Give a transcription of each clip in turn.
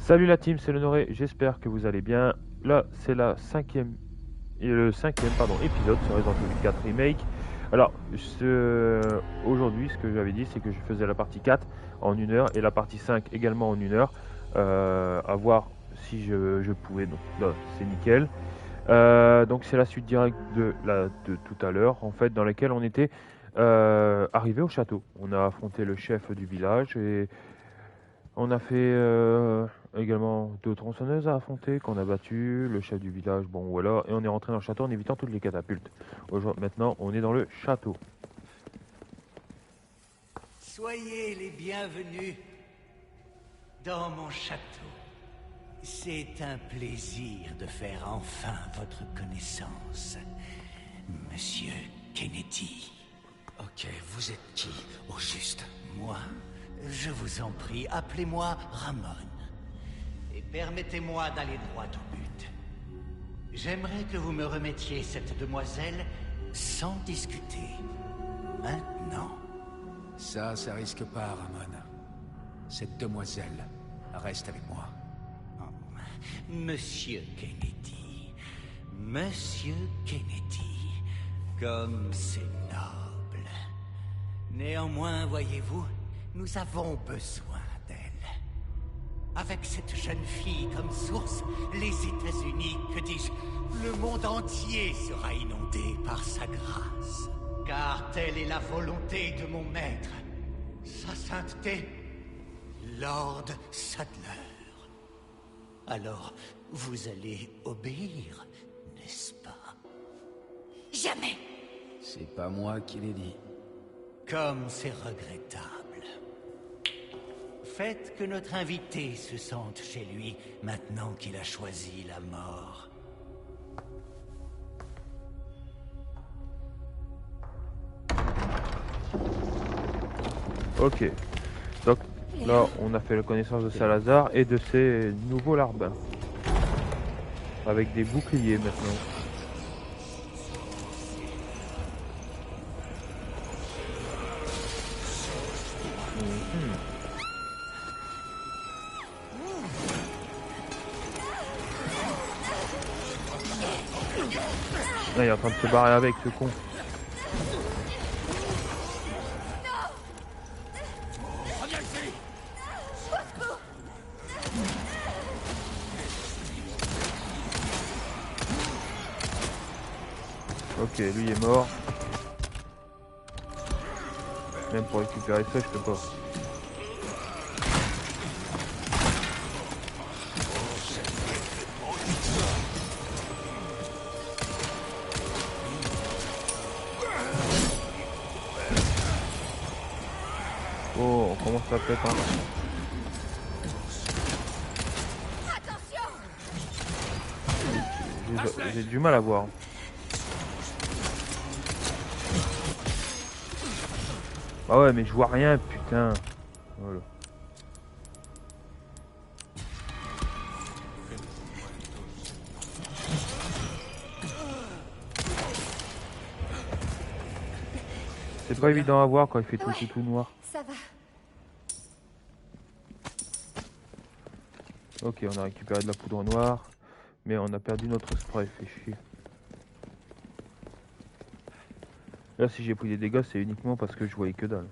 Salut la team, c'est l'Honoré, j'espère que vous allez bien. Là, c'est le cinquième épisode sur Resident Evil 4 Remake. Alors, aujourd'hui, ce que j'avais dit, c'est que je faisais la partie 4 en 1 heure et la partie 5 également en 1 heure. À voir si je pouvais, donc là, c'est nickel. Donc, c'est la suite directe de tout à l'heure, en fait, dans laquelle on était arrivé au château. On a affronté le chef du village et on a fait également deux tronçonneuses à affronter qu'on a battu, le chef du village, bon voilà, et on est rentré dans le château en évitant toutes les catapultes. Maintenant, on est dans le château. Soyez les bienvenus dans mon château. C'est un plaisir de faire enfin votre connaissance, Monsieur Kennedy. Ok, vous êtes qui, au juste? Moi, je vous en prie, appelez-moi Ramon. Et permettez-moi d'aller droit au but. J'aimerais que vous me remettiez cette demoiselle sans discuter. Maintenant. Ça risque pas, Ramon. Cette demoiselle reste avec moi. Monsieur Kennedy. Monsieur Kennedy. Comme c'est noble. Néanmoins, voyez-vous, nous avons besoin d'elle. Avec cette jeune fille comme source, les États-Unis, que dis-je, le monde entier sera inondé par sa grâce. Car telle est la volonté de mon maître, sa sainteté, Lord Sadler. Alors, vous allez obéir, n'est-ce pas? Jamais. C'est pas moi qui l'ai dit. Comme c'est regrettable. Faites que notre invité se sente chez lui, maintenant qu'il a choisi la mort. Ok, donc là, on a fait la connaissance de Salazar et de ses nouveaux larbins. Avec des boucliers maintenant. Là, il est en train de se barrer avec ce con. Ok, lui est mort. Même pour récupérer ça, je peux pas. Oh, on commence à peut-être. J'ai du mal à voir. Ah ouais, mais je vois rien, putain. Voilà. C'est pas évident à voir quand il fait tout noir. Ça va. Ok, on a récupéré de la poudre noire, mais on a perdu notre spray, fait chier. Là, si j'ai pris des dégâts, c'est uniquement parce que je voyais que dalle.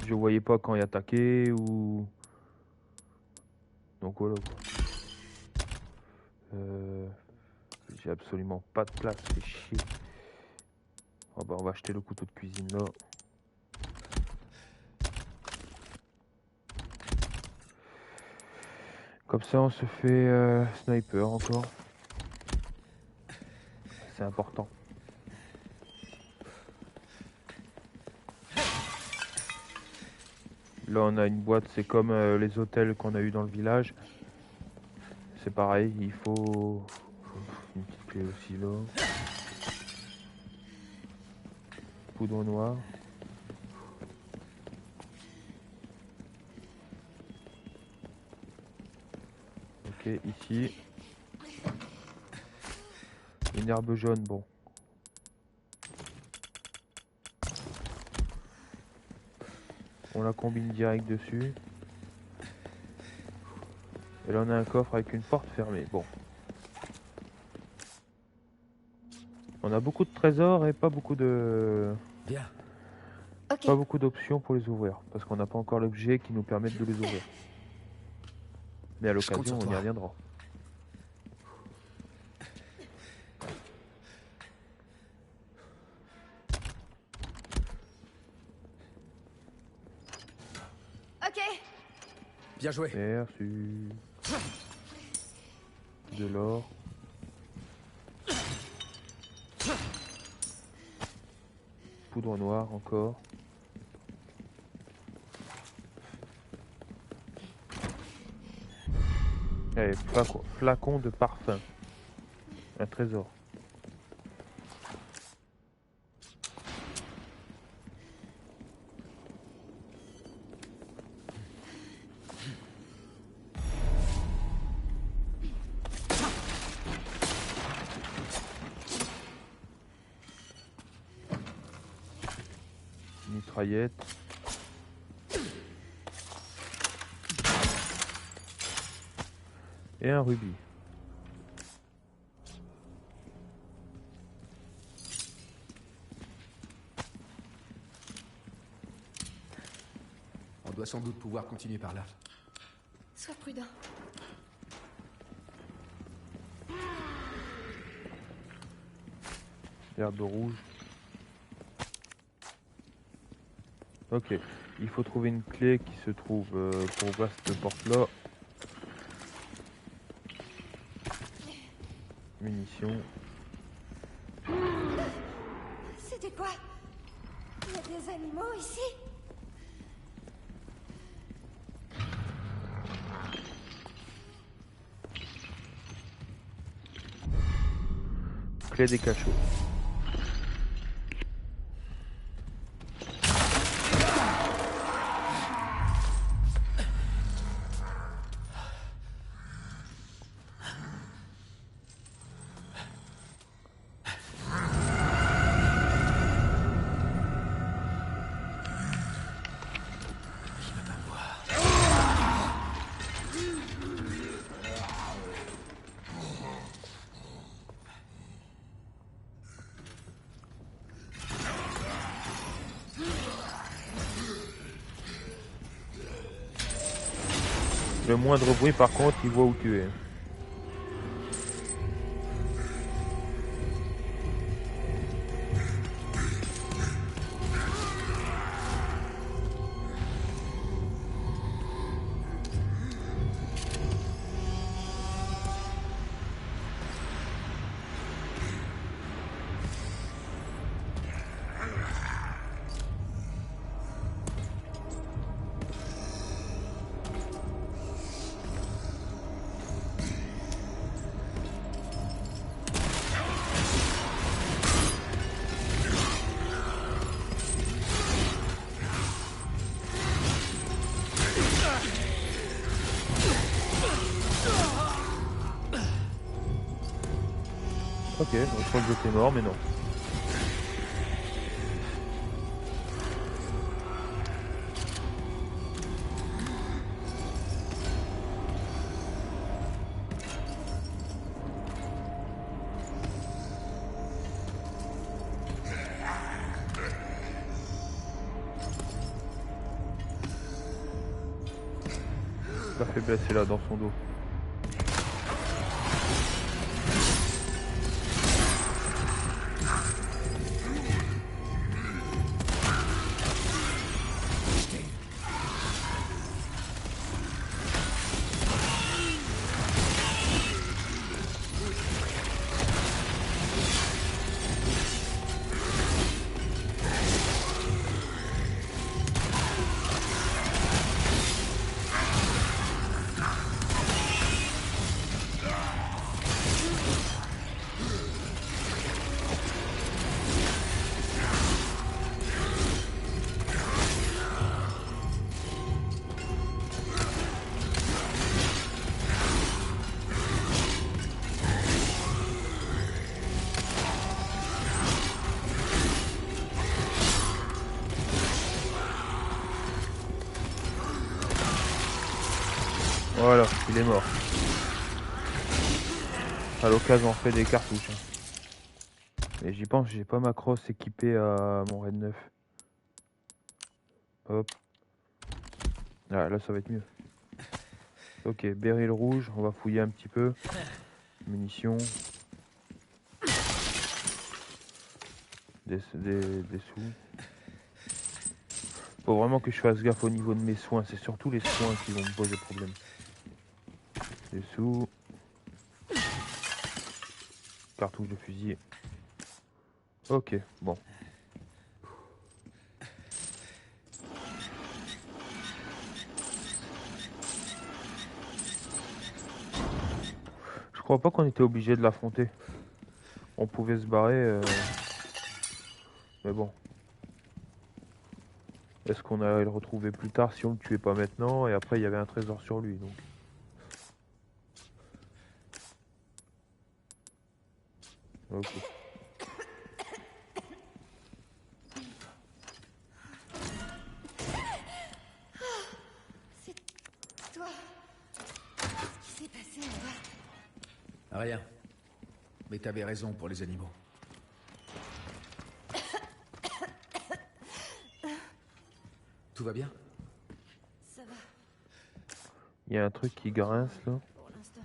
Je voyais pas quand il attaquait ou... Donc voilà quoi. J'ai absolument pas de place, c'est chier. Oh bah on va acheter le couteau de cuisine là. Comme ça on se fait sniper encore. C'est important. Là on a une boîte, c'est comme les hôtels qu'on a eu dans le village. C'est pareil, il faut une petite clé aussi là. Poudre noire. Ok, ici. Une herbe jaune, bon. On la combine direct dessus. Et là on a un coffre avec une porte fermée. Bon. On a beaucoup de trésors et pas beaucoup de... Bien. Ok. Pas beaucoup d'options pour les ouvrir. Parce qu'on n'a pas encore l'objet qui nous permette de les ouvrir. Mais à Je compte l'occasion, sur on y toi. reviendra. Ok. Bien joué. Merci. De l'or. Poudre noire encore. Allez, flacon de parfum. Un trésor. Mitraillette. Et un rubis. On doit sans doute pouvoir continuer par là. Sois prudent. Herbe rouge. Ok, il faut trouver une clé qui se trouve pour ouvrir cette porte-là. Munitions. C'était quoi? Il y a des animaux ici? Clé des cachots. Le moindre bruit par contre, il voit où tu es. Ok, donc je crois que j'étais mort, mais non. La faiblesse est là dans son dos. Voilà, il est mort. À l'occasion, on fait des cartouches. Et j'y pense, j'ai pas ma crosse équipée à mon raid 9. Hop. Ah, là, ça va être mieux. Ok, béryl rouge, on va fouiller un petit peu. Munitions. Des sous. Faut vraiment que je fasse gaffe au niveau de mes soins. C'est surtout les soins qui vont me poser problème. Des sous. Cartouche de fusil. Ok, bon. Je crois pas qu'on était obligé de l'affronter. On pouvait se barrer. Mais bon. Est-ce qu'on allait le retrouver plus tard si on le tuait pas maintenant? Et après, il y avait un trésor sur lui, donc. Ok. C'est toi. Qu'est-ce qui s'est passé là-bas? Rien. Mais t'avais raison pour les animaux. Tout va bien? Ça va, Il y a un truc qui grince là. pour l'instant.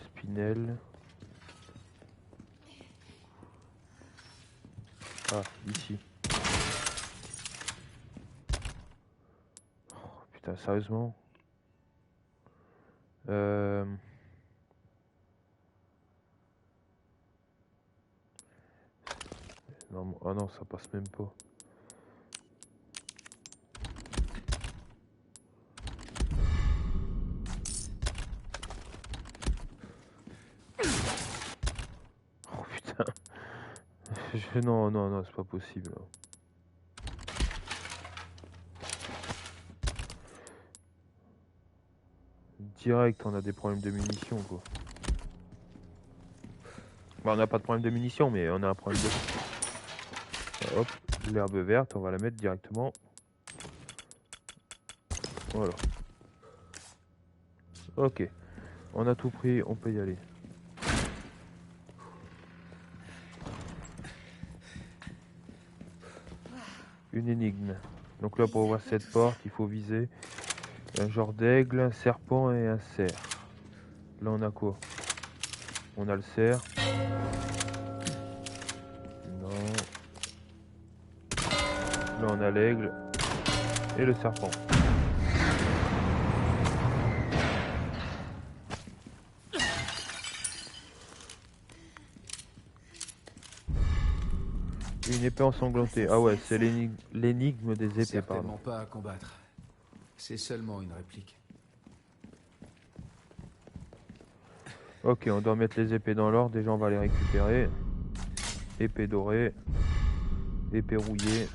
Spinel. Ah, ici. Oh, putain, sérieusement. Non, oh non, ça passe même pas. Oh putain. Non, non, non, c'est pas possible. Direct, on a des problèmes de munitions, quoi. Bah, on n'a pas de problème de munitions, mais on a un problème de... Hop, l'herbe verte, on va la mettre directement. Voilà. Ok. On a tout pris, on peut y aller. Une énigme. Donc là, pour ouvrir cette porte, il faut viser un genre d'aigle, un serpent et un cerf. Là, on a quoi? On a le cerf. Non. Là, on a l'aigle et le serpent. Une épée ensanglantée. Ah ouais, c'est l'énigme des épées, Certainement pardon. pas à combattre. C'est seulement une réplique. Ok, on doit mettre les épées dans l'ordre. Déjà, on va les récupérer. Épée dorée. Épée rouillée.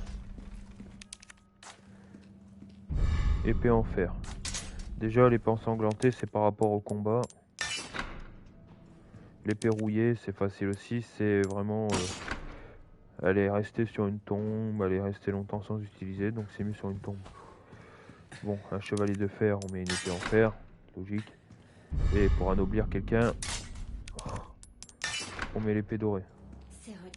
Épée en fer. Déjà, l'épée ensanglantée, c'est par rapport au combat. L'épée rouillée, c'est facile aussi. C'est vraiment... elle est restée sur une tombe. Elle est restée longtemps sans utiliser. Donc, c'est mieux sur une tombe. Bon, un chevalier de fer, on met une épée en fer. Logique. Et pour anoblir quelqu'un, on met l'épée dorée. C'est vrai.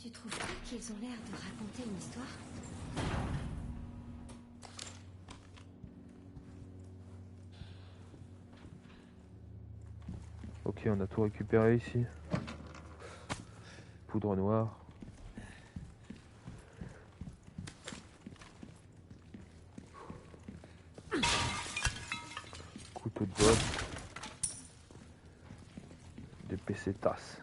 Tu trouves pas qu'ils ont l'air de raconter une histoire? Ok, on a tout récupéré ici. Poudre noire. Couteau de bosse. Des PC tasses.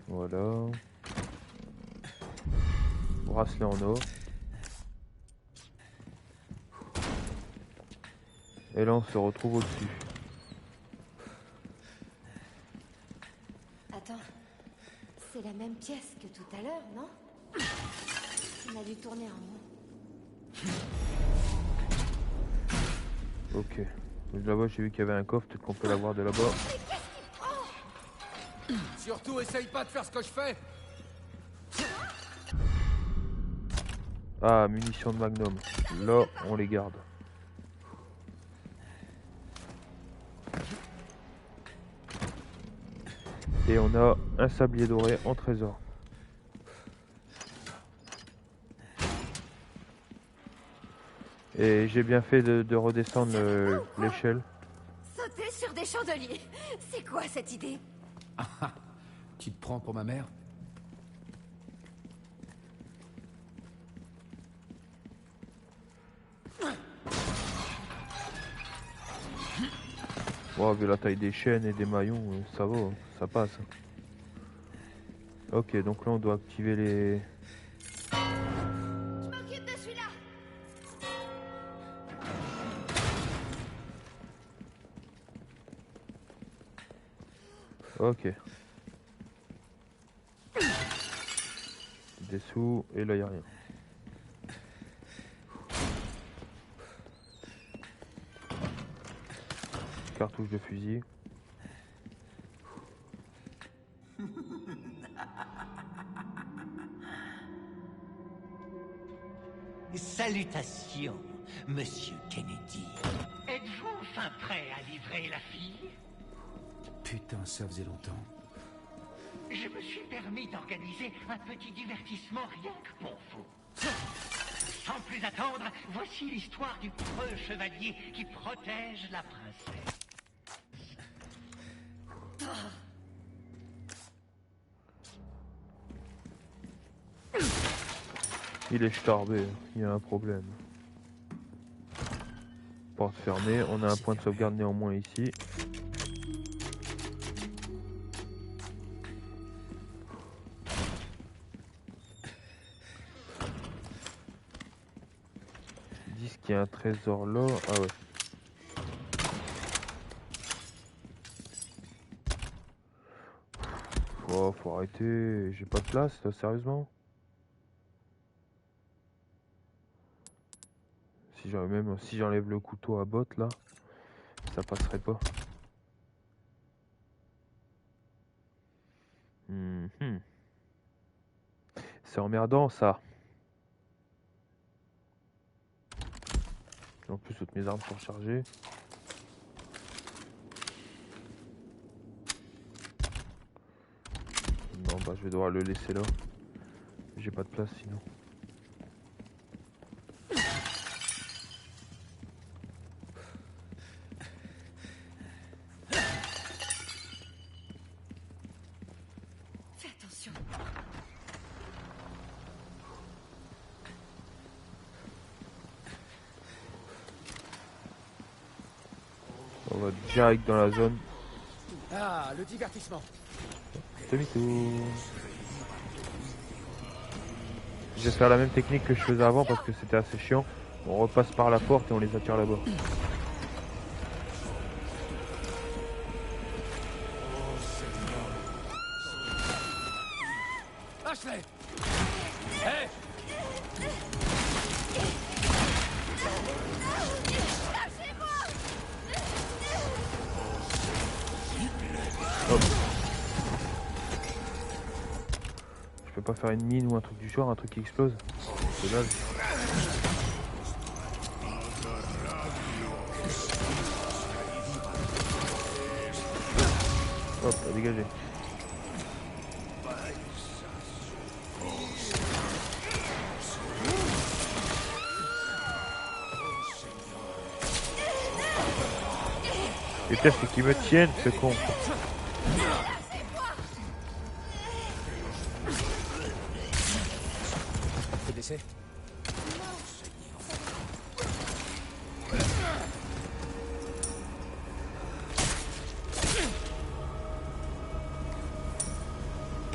Voilà. Bracelet en or. Et là, on se retrouve au-dessus. Attends. C'est la même pièce que tout à l'heure, non? On a dû tourner en rond. Ok. Là-bas, j'ai vu qu'il y avait un coffre, peut-être qu'on peut l'avoir de là-bas. Surtout, essaye pas de faire ce que je fais. Ah, munitions de Magnum. Là, on les garde. Et on a un sablier doré en trésor. Et j'ai bien fait de redescendre l'échelle. Sauter sur des chandeliers. C'est quoi cette idée? Tu te prends pour ma mère? Wow, vu la taille des chaînes et des maillons, ça va, ça passe. Ok, donc là on doit activer les... Je m'occupe de celui-là. Ok. Des sous, et là y a rien. Cartouche de fusil. Salutations, Monsieur Kennedy. Êtes-vous enfin prêt à livrer la fille? Putain, ça faisait longtemps. Je me suis permis d'organiser un petit divertissement rien que pour vous. Sans plus attendre, voici l'histoire du preux chevalier qui protège la princesse. Il est starbé, il y a un problème. Porte fermée, on a un point de sauvegarde néanmoins ici. Ils disent qu'il y a un trésor là. Ah ouais. Oh, faut arrêter, j'ai pas de place là, sérieusement. Si j'enlève le couteau à botte là, ça passerait pas. C'est emmerdant ça. En plus toutes mes armes sont chargées. Non bah je vais devoir le laisser là. J'ai pas de place sinon. Fais attention. On va direct dans la zone. Ah, le divertissement. Demi-tour. Je vais faire la même technique que je faisais avant parce que c'était assez chiant. On repasse par la porte et on les attire là-bas. Ashley! Hey! Hop. Je peux pas faire une mine ou un truc du genre, un truc qui explose. C'est là. Hop, dégagé. Le pire c'est qu'ils me tiennent ce con. T'es blessé?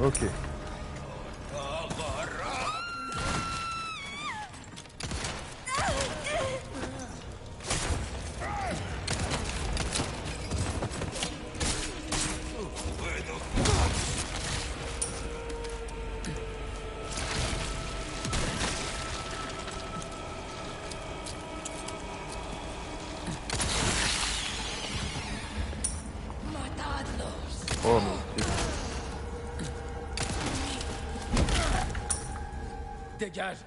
Ok. Oh mais Dégage.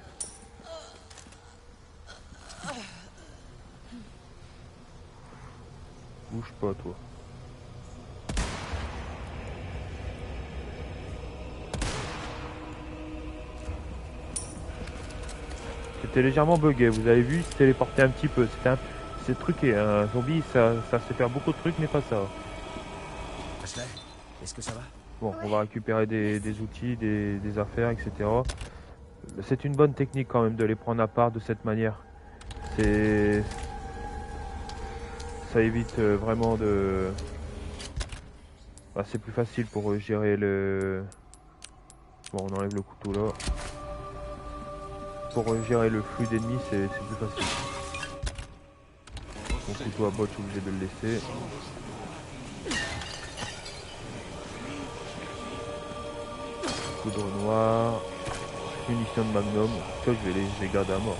bouge pas toi. C'était légèrement bugué, vous avez vu, il se téléportait un petit peu. C'est truqué, un zombie ça sait faire beaucoup de trucs mais pas ça. Ashley, est-ce que ça va? Bon, on va récupérer des outils, des affaires, etc. C'est une bonne technique quand même de les prendre à part de cette manière. Ça évite vraiment de... Bah, c'est plus facile pour gérer le... Bon, on enlève le couteau là. Pour gérer le flux d'ennemis, c'est plus facile. Mon couteau à botte, je suis obligé de le laisser. Poudre noire. Munitions de magnum. Ça, je vais les garder à mort.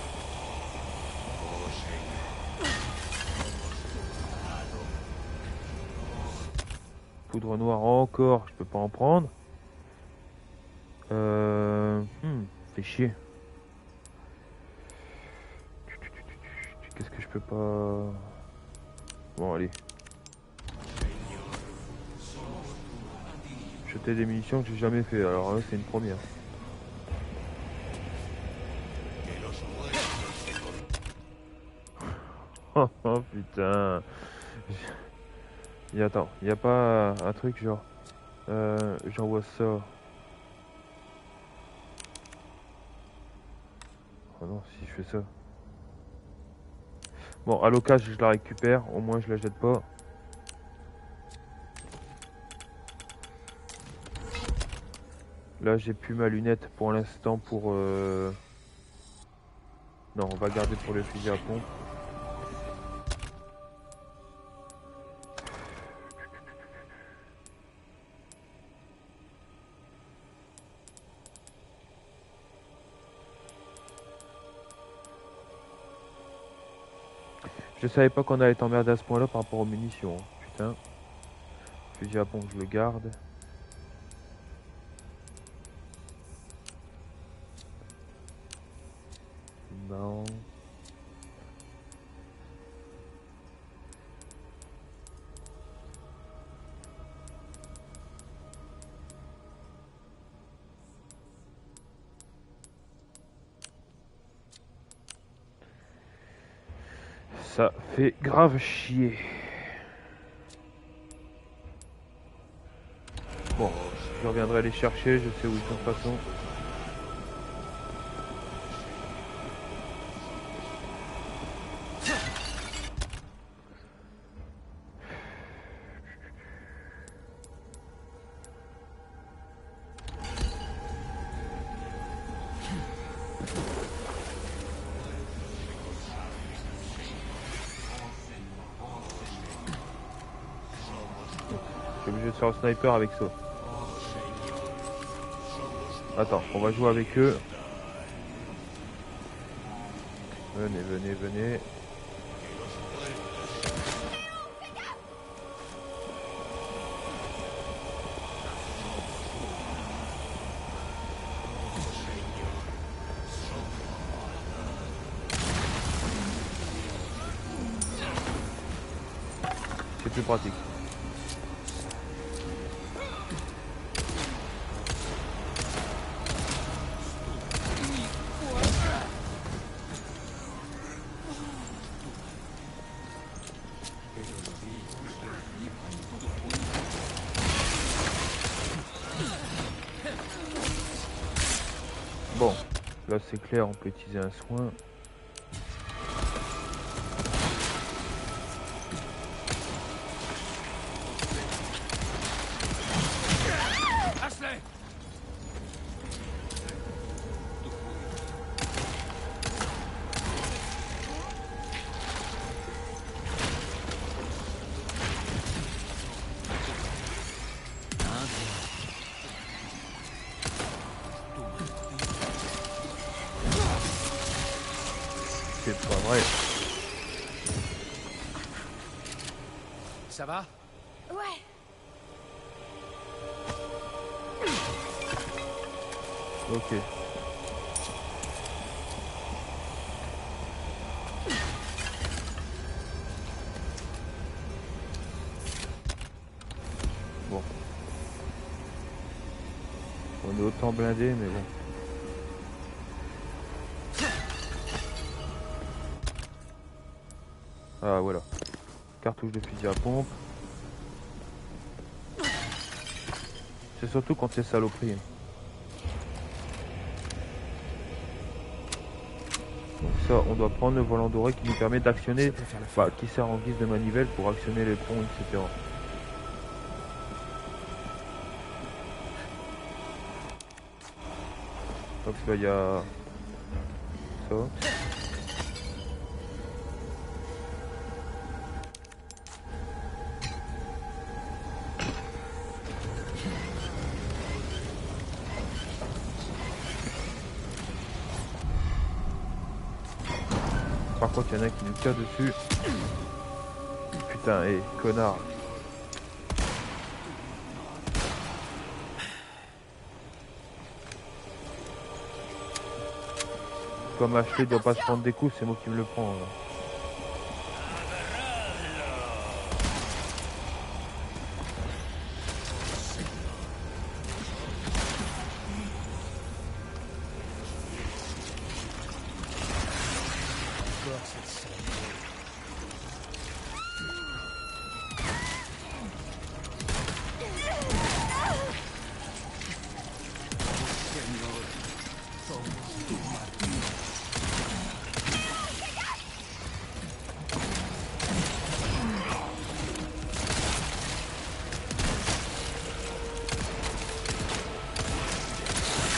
Poudre noire encore, je peux pas en prendre. Fait chier. Qu'est-ce que je peux pas... Bon, allez. Jeter des munitions que j'ai jamais fait, alors là c'est une première. Oh, oh putain. Attends, y a pas un truc genre... j'envoie ça. Oh non, si je fais ça. Bon, à l'occasion, je la récupère. Au moins, je la jette pas. Là, j'ai plus ma lunette pour l'instant pour... Non, on va garder pour le fusil à pompe. Je savais pas qu'on allait être emmerdé à ce point là par rapport aux munitions. Putain. Fusil à pompe, je le garde. Non. Ça fait grave chier. Bon, je reviendrai les chercher, je sais où ils sont de toute façon. Je suis obligé de faire un sniper avec ça. Attends, on va jouer avec eux. Venez, venez, venez. C'est plus pratique. Bon, là c'est clair, on peut utiliser un soin. Ashley! C'est pas vrai. Ça va? Ouais. Ok. Bon. On est autant blindé, mais bon. Ah voilà. Cartouche de fusil à pompe. C'est surtout quand c'est saloperie. Donc ça, on doit prendre le volant doré qui nous permet d'actionner, qui sert en guise de manivelle pour actionner les ponts, etc. Donc là, il y a ça. Par contre, il y en a qui nous tirent dessus. Putain, hé, connard. Comme Ashley doit pas se prendre des coups, c'est moi qui me le prends. Là.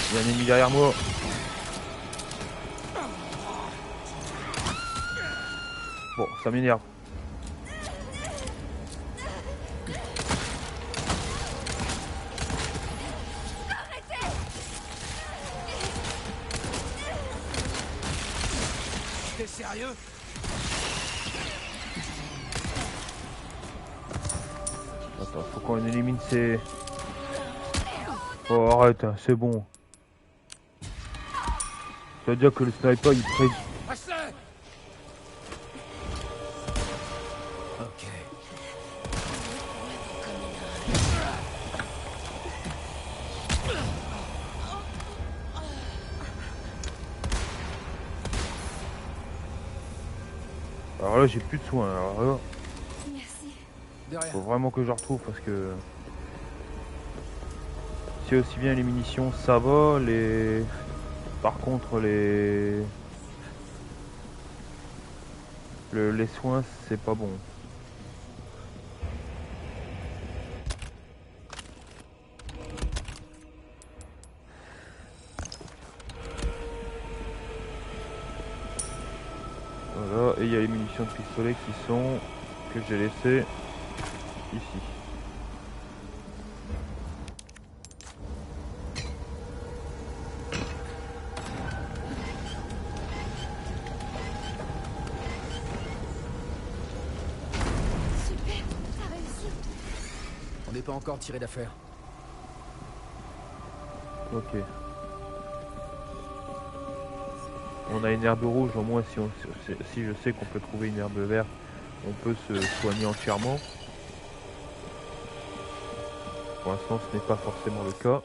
Il y a un ennemi derrière moi. Bon, ça m'énerve. T'es sérieux? Attends, faut qu'on élimine ces... Oh arrête, hein, c'est bon. Ça veut dire que le sniper il prend... Ok. Alors là j'ai plus de soins, alors là, Merci. De rien. faut vraiment que je retrouve parce que... C'est aussi bien les munitions, ça va, les... Par contre les soins c'est pas bon. Voilà, et il y a les munitions de pistolet qui sont... que j'ai laissées ici. Super, t'as réussi. On n'est pas encore tiré d'affaire. Ok. On a une herbe rouge, au moins si je sais qu'on peut trouver une herbe verte, on peut se soigner entièrement. Pour l'instant ce n'est pas forcément le cas.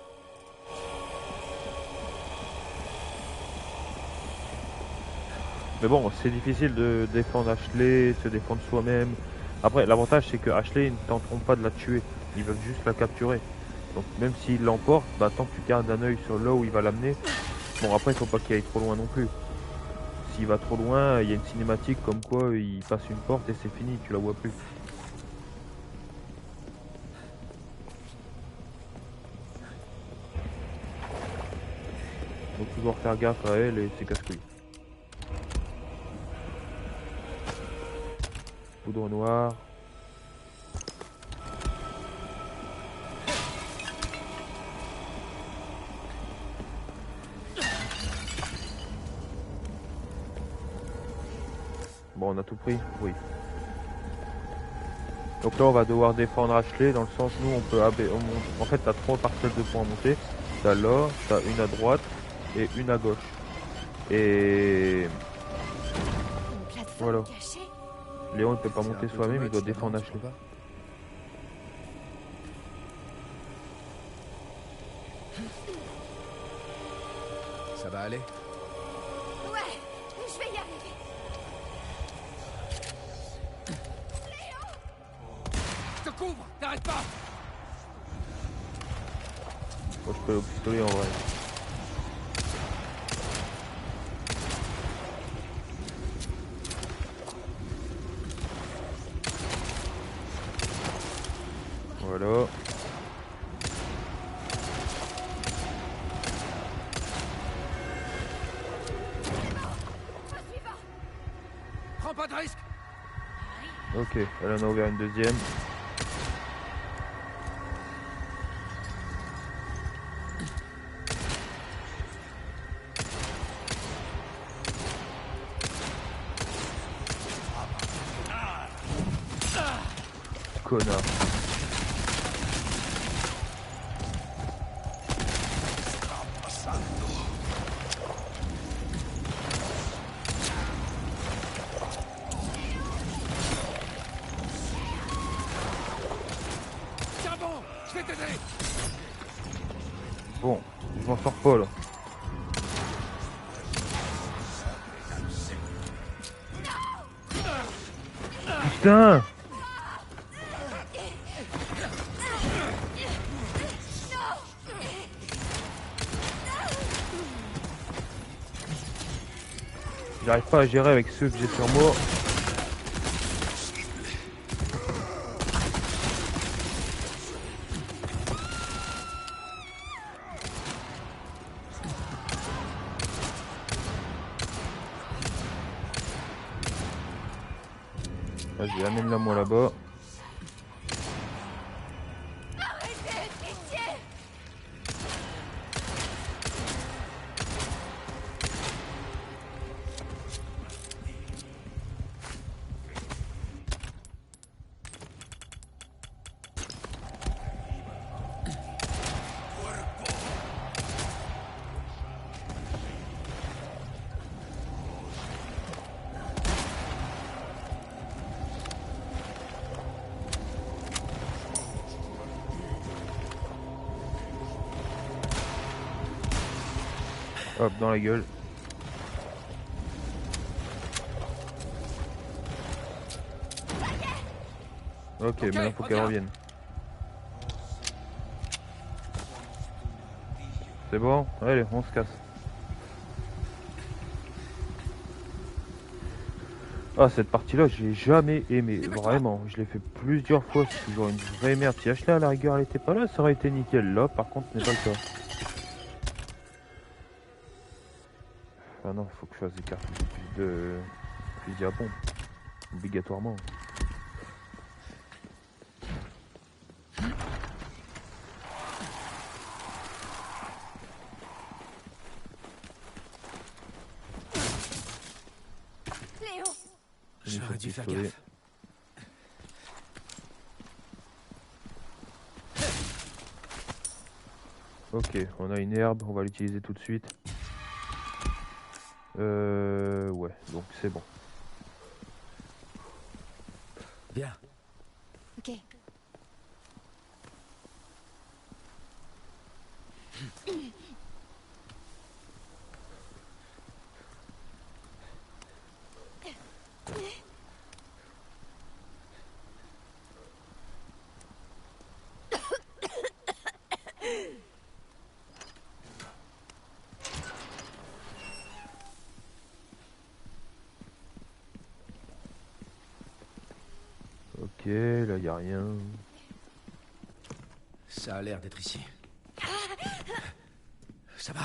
Mais bon, c'est difficile de défendre Ashley, se défendre soi-même. Après, l'avantage c'est que Ashley ne tenteront pas de la tuer, ils veulent juste la capturer. Donc même s'ils l'emportent, bah, tant que tu gardes un œil sur là où il va l'amener. Bon après il faut pas qu'il aille trop loin non plus. S'il va trop loin, il y a une cinématique comme quoi il passe une porte et c'est fini, tu la vois plus. Faut toujours faire gaffe à elle et ses casse-couilles. Poudre noire. Bon, on a tout pris? Oui. Donc là on va devoir défendre Ashley dans le sens où on peut en fait t'as 3 parcelles de points à monter. T'as là, t'as une à droite et une à gauche. Et Une plateforme voilà. cachée. Léon il peut pas C'est un monter peu soi-même, too il doit much, défendre là-dedans, tu Ashley. crois pas? Ça va aller? Ouais, je vais y arriver. Je te couvre! T'arrêtes pas! Moi je peux aller au pistolet en vrai. Voilà. Prends pas de risque! Ok, elle en a ouvert une deuxième. Connard. Tiens bon! Je vais t'aider! Bon, je m'en sors pas là. Putain! J'arrive pas à gérer avec ceux que j'ai sur moi. Vas-y, amène-la moi là-bas. Hop, dans la gueule. Ok, maintenant faut qu'elle revienne. C'est bon? Allez, on se casse. Ah, cette partie-là, j'ai jamais aimé. Vraiment, je l'ai fait plusieurs fois. C'est toujours une vraie merde. Si Ashley à la rigueur, elle était pas là, ça aurait été nickel. Là, par contre, ce n'est pas le cas. Ah non, faut que je fasse des cartes de fusil à pompe. Obligatoirement. Léon, J'aurais dû faire pistolet. gaffe. Ok, on a une herbe, on va l'utiliser tout de suite. Ouais, donc c'est bon. Viens. ok. Ok, là y a rien. Ça a l'air d'être ici. Ça va?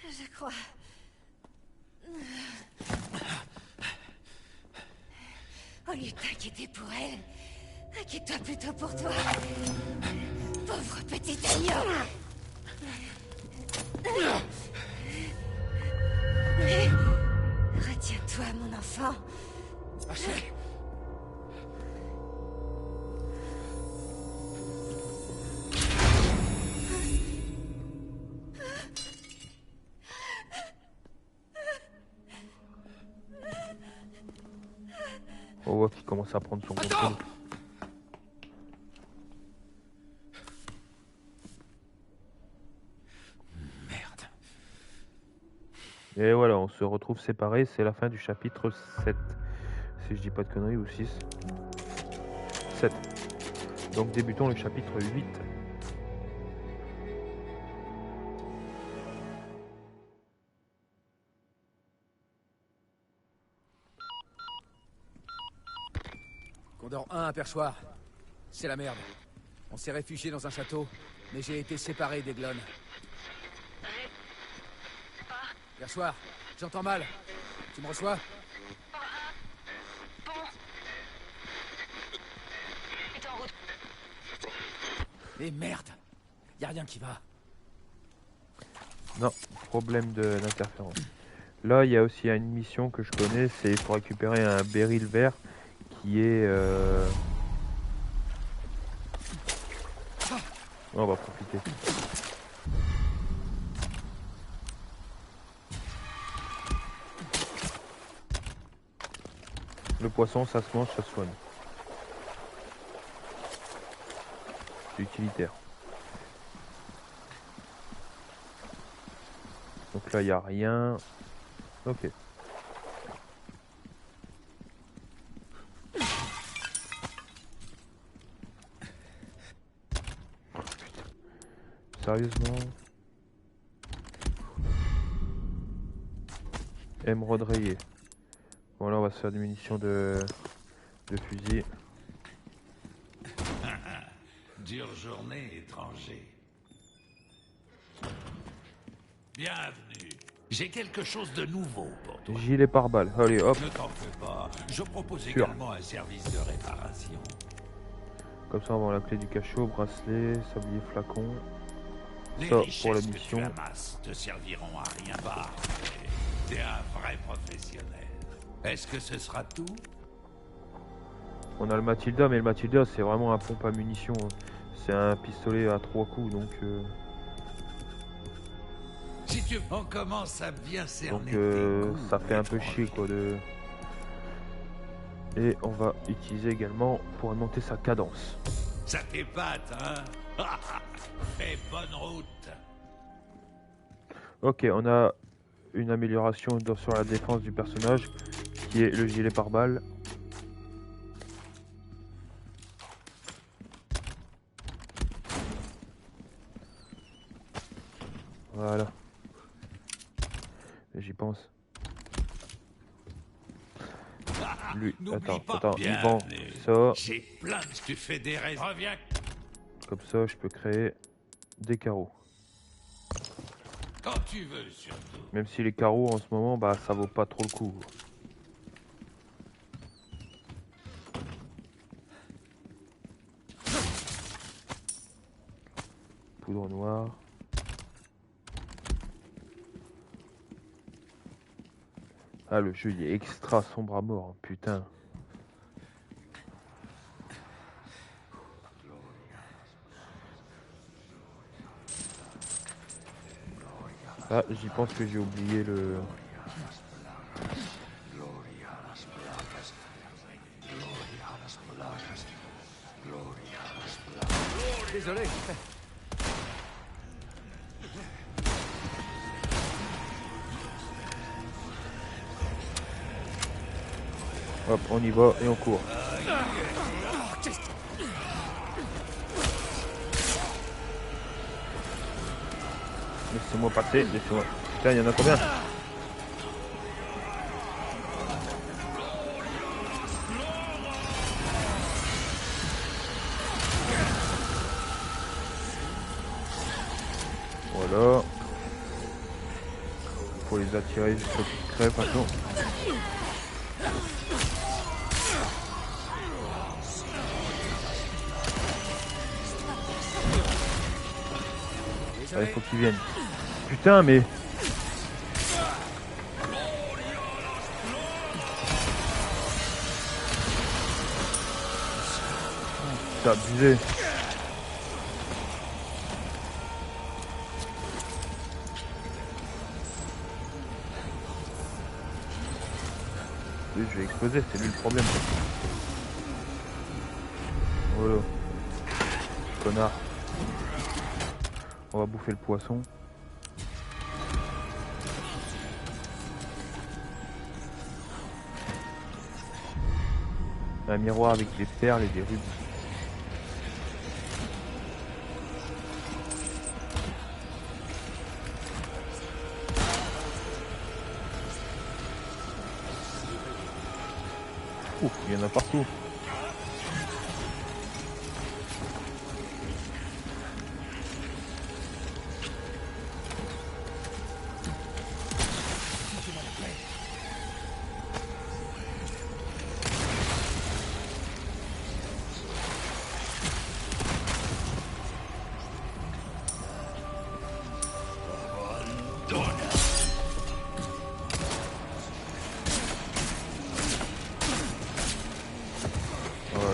Je crois. Au lieu de t'inquiéter pour elle, inquiète-toi plutôt pour toi. Pauvre petit agneau. Retiens-toi, mon enfant. Ashley! On voit qu'il commence à prendre son contrôle. Merde. Et voilà, on se retrouve séparés. C'est la fin du chapitre 7. Si je dis pas de conneries, ou 6. 7. Donc débutons le chapitre 8. Condor 1 à Perchoir. C'est la merde. On s'est réfugié dans un château, mais j'ai été séparé d'Eglon. Perchoir, j'entends mal. Tu me reçois? Et merde! Y a rien qui va. Non, problème d'interférence. Là, il y a aussi une mission que je connais, c'est il faut récupérer un béryl vert qui est... On va profiter. Le poisson, ça se mange, ça se soigne. C'est utilitaire. Donc là, il n'y a rien. Ok. Oh, putain. Sérieusement. Émeraude rayée. Bon là on va se faire des munitions de fusil. Dure journée, étranger. Bienvenue. J'ai quelque chose de nouveau pour toi. Gilet pare-balles. Allez hop. Ne t'en fais pas. Je propose Sûr. également un service de réparation. Comme ça on va avoir la clé du cachot, bracelet, sablier, flacon. Les Ça, richesses pour la que mission. tu amasses te serviront à rien. Parfait. T'es un vrai professionnel. Est-ce que ce sera tout? On a le Matilda, mais le Matilda c'est vraiment un pompe à munitions. C'est un pistolet à 3 coups donc... Si tu on commence à bien cerner Donc tes goûts, ça fait un peu étranger. chier quoi de... Et on va utiliser également pour augmenter sa cadence. Ça t'épate, hein? Fais bonne route. Ok, on a une amélioration sur la défense du personnage qui est le gilet pare-balles. Voilà. J'y pense. Lui, N'oublie pas, attends, il vend bienvenue. ça. J'ai plein de... Tu fais des raisons. Reviens. Comme ça, je peux créer des carreaux. Quand tu veux, surtout. Même si les carreaux en ce moment, bah ça vaut pas trop le coup. Poudre noire. Ah, le jeu il est extra sombre à mort, hein, putain. Ah, j'y pense que j'ai oublié le... Désolé. Hop, on y va et on court. Laissez-moi passer, laissez-moi. Putain, il y en a combien? Voilà. Faut les attirer jusqu'à ce qu'ils crèvent maintenant. Ah, il faut qu'ils viennent. Putain, mais... C'est abusé. je vais exploser, c'est lui le problème. Voilà. Connard. On va bouffer le poisson. Un miroir avec des perles et des rubis. Ouf, il y en a partout.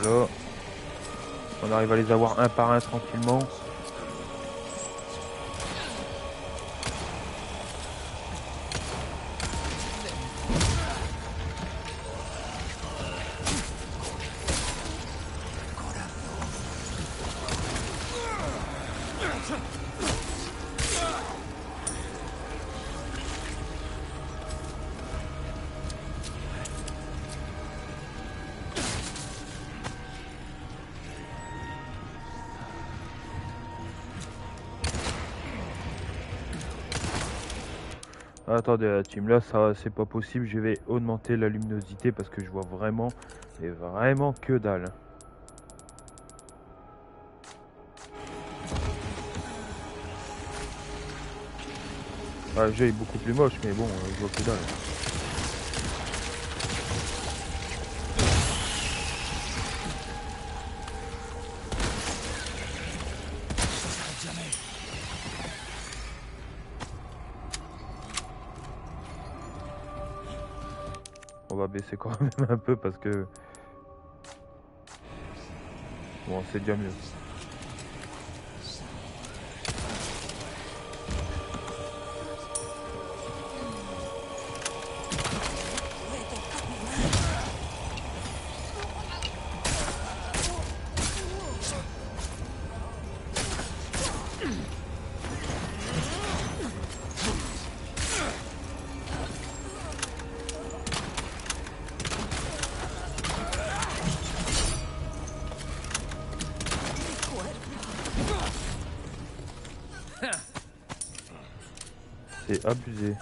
Voilà. On arrive à les avoir un par un tranquillement. Attendez la team, là ça c'est pas possible, je vais augmenter la luminosité parce que je vois vraiment, mais vraiment que dalle. Ah, le jeu est beaucoup plus moche, mais bon, je vois que dalle. On va baisser quand même un peu parce que... Bon, c'est déjà mieux. C'est abusé.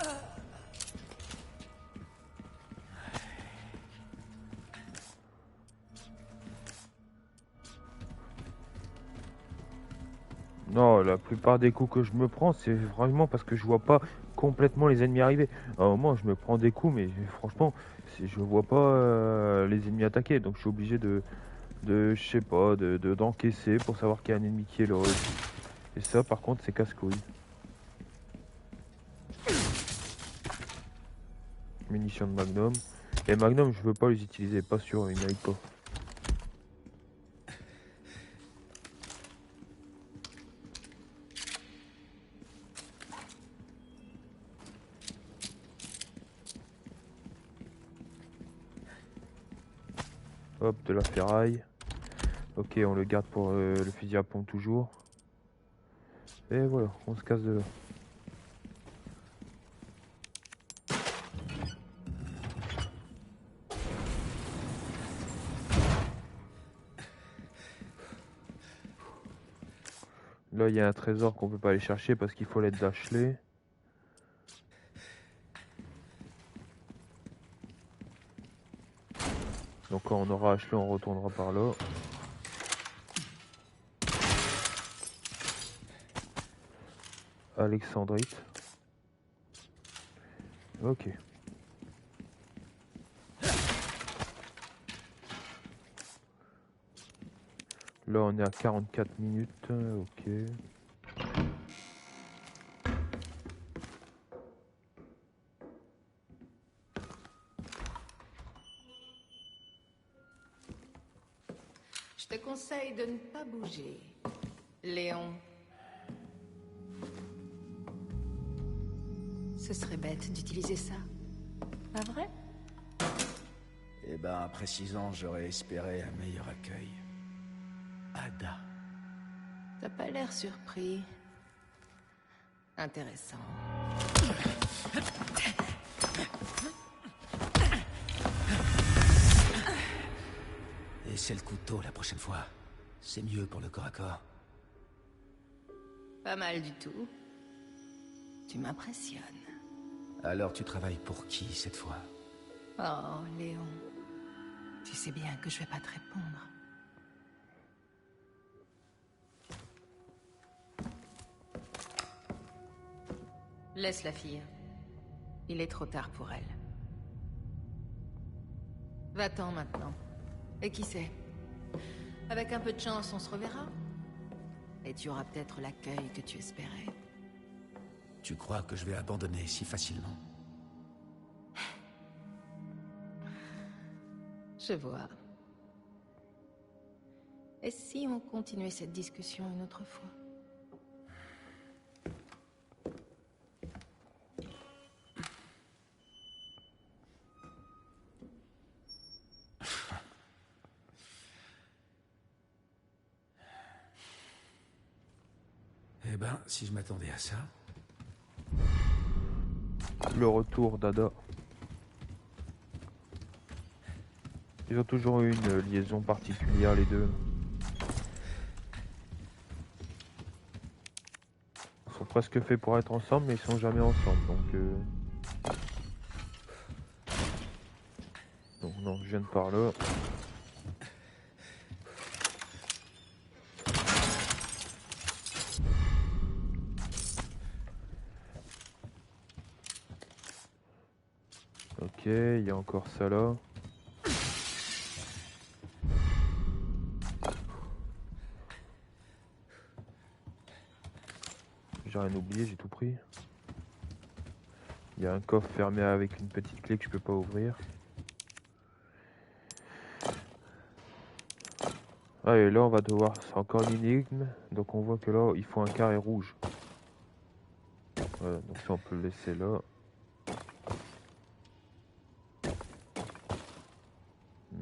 Non, la plupart des coups que je me prends, c'est vraiment parce que je vois pas complètement les ennemis arriver. À un moment, je me prends des coups, mais franchement, je vois pas les ennemis attaquer. Donc je suis obligé je sais pas, d'encaisser pour savoir qu'il y a un ennemi qui est là. Et ça, par contre, c'est casse-couille. Munitions de Magnum. Et Magnum, je veux pas les utiliser, pas sûr, ils méritent pas. Hop, de la ferraille. Ok, on le garde pour le fusil à pompe toujours. Et voilà, on se casse de là. Là, il y a un trésor qu'on peut pas aller chercher parce qu'il faut l'aide d'Ashley. Donc quand on aura Ashley, on retournera par là. Alexandrite. Ok. Là, on est à 44 minutes. Ok. Je te conseille de ne pas bouger, Léon. Ce serait bête d'utiliser ça. Pas vrai? Eh ben, après 6 ans, j'aurais espéré un meilleur accueil. Ada. T'as pas l'air surpris. Intéressant. Et c'est le couteau la prochaine fois. C'est mieux pour le corps à corps. Pas mal du tout. Tu m'impressionnes. Alors tu travailles pour qui cette fois? Oh, Léon. Tu sais bien que je vais pas te répondre. Laisse la fille. Il est trop tard pour elle. Va-t'en maintenant. Et qui sait? Avec un peu de chance, on se reverra. Et tu auras peut-être l'accueil que tu espérais. Tu crois que je vais abandonner si facilement? Je vois. Et si on continuait cette discussion une autre fois? Eh ben, si je m'attendais à ça... Le retour d'Ada. Ils ont toujours eu une liaison particulière les deux. Ils sont presque faits pour être ensemble, mais ils sont jamais ensemble. Donc non, je viens de par là. Ok, il y a encore ça là. J'ai rien oublié, j'ai tout pris. Il y a un coffre fermé avec une petite clé que je peux pas ouvrir. Ah, et là on va devoir... C'est encore une énigme. Donc on voit que là il faut un carré rouge. Voilà, donc ça on peut le laisser là.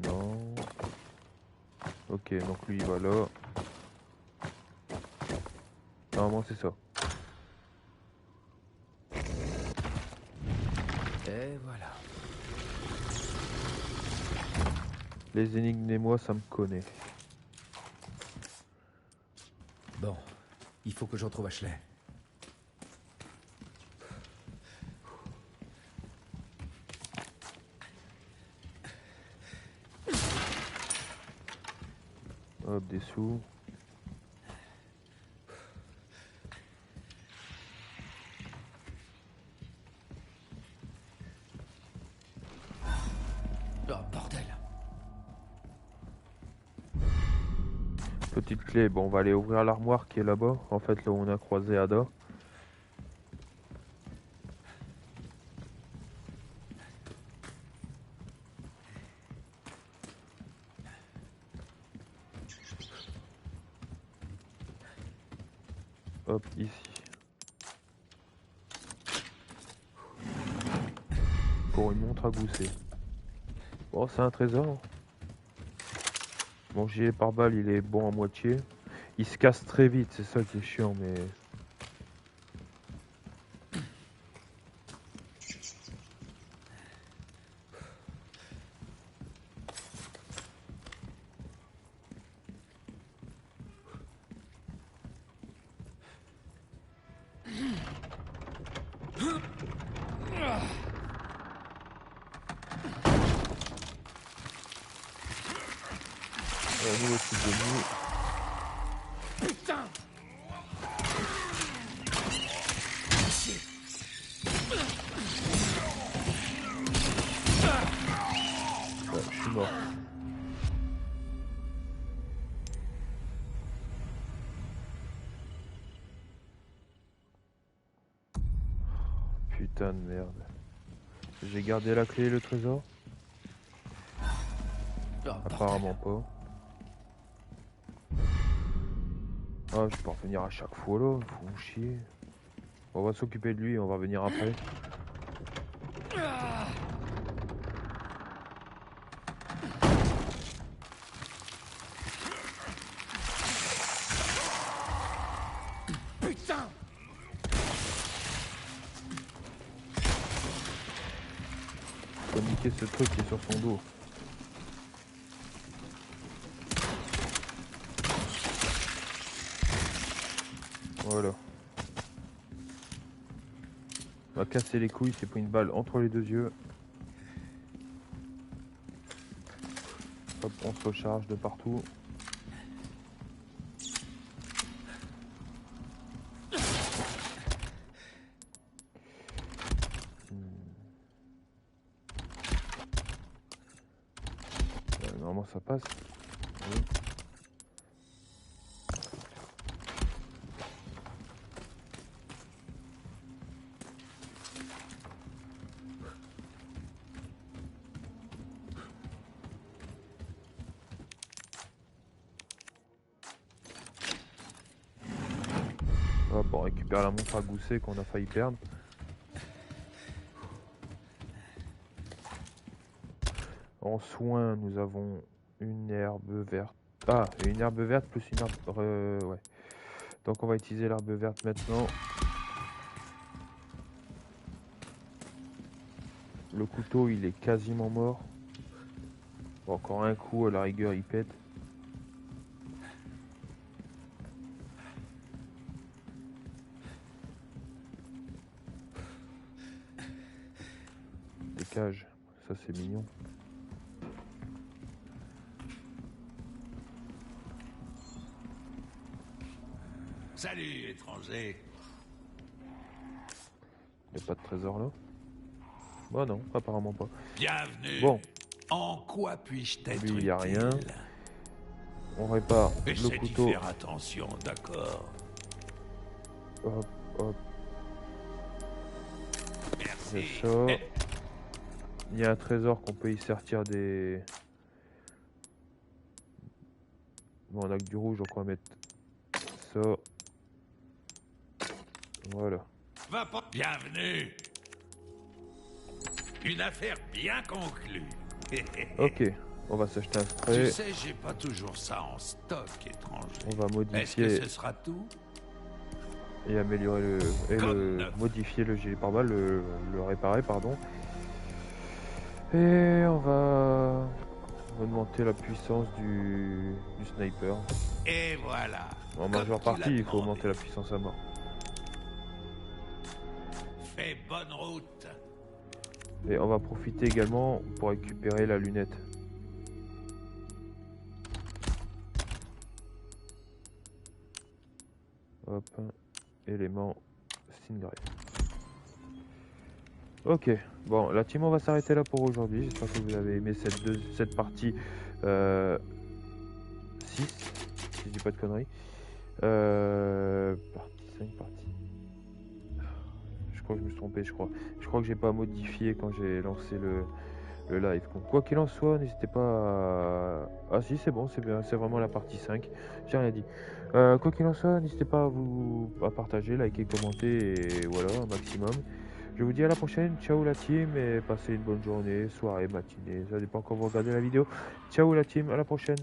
Non. Ok, donc lui il va là. Normalement c'est ça. Et voilà. Les énigmes et moi ça me connaît. Bon, il faut que je retrouve Ashley. Hop, des sous. Oh, bordel. Petite clé, bon on va aller ouvrir l'armoire qui est là-bas. En fait là où on a croisé Ada. Hop, ici. Pour une montre à gousset. Bon, c'est un trésor. Mon gilet pare-balles, il est bon à moitié. Il se casse très vite, c'est ça qui est chiant, mais... Un nouveau type de nuit. Putain! Ouais, je suis mort. Putain de merde. J'ai gardé la clé et le trésor? Apparemment pas. Ah, je peux revenir à chaque fois là, faut me chier. On va s'occuper de lui, on va venir après. niquer ce truc qui est sur son dos. Voilà. On va casser les couilles, c'est pris une balle entre les deux yeux. Hop, on se recharge de partout. Normalement ça passe. Oui. Hop, on récupère la montre à gousset qu'on a failli perdre. En soins, nous avons une herbe verte. Ah, une herbe verte plus une herbe... ouais. Donc on va utiliser l'herbe verte maintenant. Le couteau, il est quasiment mort. Bon, encore un coup, à la rigueur, il pète. Des cages, ça c'est mignon. Salut, étranger. Il n'y a pas de trésor là? Bah non, apparemment pas. Bienvenue. Bon. En quoi puis-je t'être Lui, il n'y a utile? rien. On répare Essaie le d'y couteau. faire attention, d'accord. Hop, hop, Merci. c'est ça. Il y a un trésor qu'on peut y sortir des... Bon, on a que du rouge, donc on va mettre ça. Voilà. Va pas. Bienvenue. Une affaire bien conclue. Ok, on va s'acheter un Tu spray. sais, j'ai pas toujours ça en stock, étranger. On va Est-ce que modifier ce sera tout? et améliorer le... Et Comme neuf. modifier le gilet pare-balles, le réparer, pardon. Et on va augmenter la puissance du sniper. Et voilà. En Comme majeure tu partie, l'as il faut demandé. augmenter la puissance à mort. Fais bonne route. Et on va profiter également pour récupérer la lunette. Hop, élément Stingray. Ok, bon, la team, on va s'arrêter là pour aujourd'hui. J'espère que vous avez aimé cette partie 6, si je dis pas de conneries. Partie 5, partie... Je crois que je me suis trompé, je crois. Je crois que j'ai pas modifié quand j'ai lancé le live. Donc, quoi qu'il en soit, n'hésitez pas à... Ah si, c'est bon, c'est bien, c'est vraiment la partie 5. J'ai rien dit. Quoi qu'il en soit, n'hésitez pas à partager, liker, commenter et voilà, un maximum. Je vous dis à la prochaine, ciao la team et passez une bonne journée, soirée, matinée, ça dépend quand vous regardez la vidéo. Ciao la team, à la prochaine.